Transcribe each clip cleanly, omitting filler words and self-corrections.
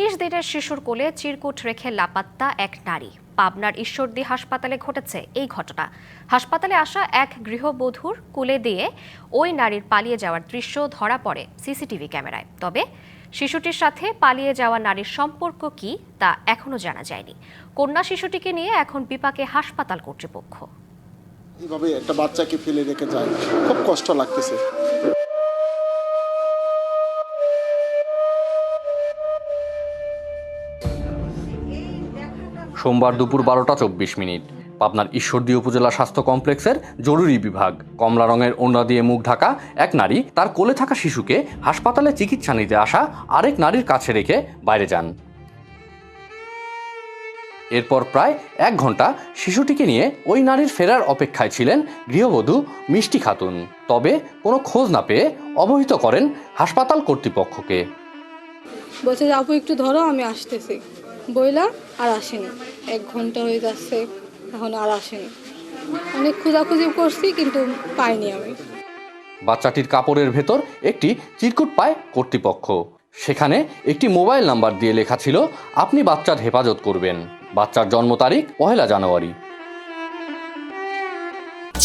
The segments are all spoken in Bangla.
১৯ দিনের শিশুর কোলে চিরকুট রেখে লাপাত্তা এক নারী। পাবনার ঈশ্বরদী হাসপাতালে ঘটেছে এই ঘটনা। হাসপাতালে আসা এক গৃহবধূর কোলে দিয়ে ওই নারীর পালিয়ে যাওয়ার দৃশ্য ধরা পড়ে সিসিটিভি ক্যামেরায়। তবে শিশুটির সাথে পালিয়ে যাওয়া নারীর সম্পর্ক কি তা এখনো জানা যায়নি। কন্যা শিশুটিকে নিয়ে এখন বিপাকে হাসপাতাল কর্তৃপক্ষ। এইভাবে একটা বাচ্চাকে ফেলে রেখে যায়, খুব কষ্ট লাগতেছে। সোমবার দুপুর 12:24 পাবনার ঈশ্বরদী উপজেলা স্বাস্থ্য কমপ্লেক্সের জরুরি বিভাগ। কমলা রঙের ওড়না দিয়ে মুখ ঢাকা এক নারী তার কোলে থাকা শিশুকে হাসপাতালে চিকিৎসা নিতে আসা আরেক নারীর কাছে রেখে বাইরে যান। এরপর প্রায় 1 ঘন্টা শিশুটিকে নিয়ে ওই নারীর ফেরার অপেক্ষায় ছিলেন গৃহবধূ মিষ্টি খাতুন। তবে কোনো খোঁজ না পেয়ে অবহিত করেন হাসপাতাল কর্তৃপক্ষকে। বলছে যে আপু একটু ধরো, আমি আসতেছি বইলা আর আসেনি। 1 ঘন্টা হয়ে যাচ্ছে, এখন আর আসেনি। অনেক খোঁজাখুঁজি করছি কিন্তু পাইনি আমি। বাচ্চাটির কাপড়ের ভেতর একটি চিরকুট পায় কর্তৃপক্ষ। সেখানে একটি মোবাইল নাম্বার দিয়ে লেখা ছিল, আপনি বাচ্চার হেফাজত করবেন। বাচ্চার জন্ম তারিখ 1 জানুয়ারি।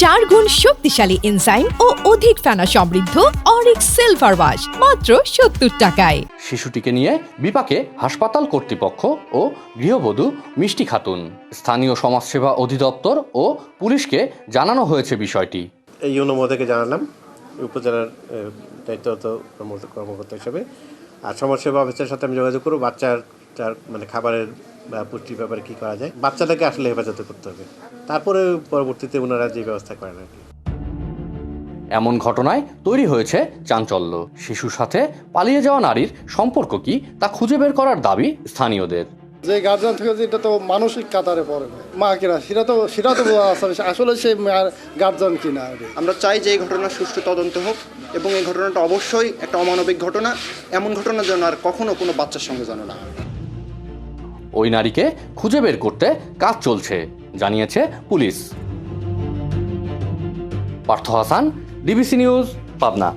4 গুণ শক্তিশালী এনজাইম ও অধিক ফেনা সমৃদ্ধ অরিক্স সিলভার ওয়াশ মাত্র 70 টাকায়। শিশুটিকে নিয়ে বিপাকে হাসপাতাল কর্তৃপক্ষ ও গৃহবধূ মিষ্টি খাতুন। স্থানীয় সমাজসেবা অধিদপ্তর ও পুলিশকে জানানো হয়েছে বিষয়টি। এই ইউনো থেকে জানালাম উপজেলার দায়িত্বরত কর্মকর্তা হিসেবে। আর সমাজসেবা অফিসের সাথে আমি যোগাযোগ করব, বাচ্চার মানে খাবারের বা পুষ্টির ব্যাপারে কী করা যায়। বাচ্চাটাকে আসলে হেফাজত করতে হবে, তারপরে পরবর্তীতে ওনারা যে ব্যবস্থা করেন আর কি। এমন ঘটনায় তৈরি হয়েছে চাঞ্চল্য। শিশুর সাথে পালিয়ে যাওয়া নারীর সম্পর্ক কি তা খুঁজে বের করার দাবি স্থানীয়দের। যে গার্জিয়ান থেকে এটা তো মানসিক কাতারে পড়ে না, মা কিনা সেটা তো আসলে সে গার্জিয়ান কিনা। আমরা চাই যে এই ঘটনার সুষ্ঠু তদন্ত হোক এবং এই ঘটনাটা অবশ্যই একটা অমানবিক ঘটনা। এমন ঘটনা যেন আর কখনো কোনো বাচ্চার সঙ্গে যেন না। ওই নারীকে খুঁজে বের করতে কাজ চলছে জানিয়েছে police. Partha Hasan, DBC news, Pabna.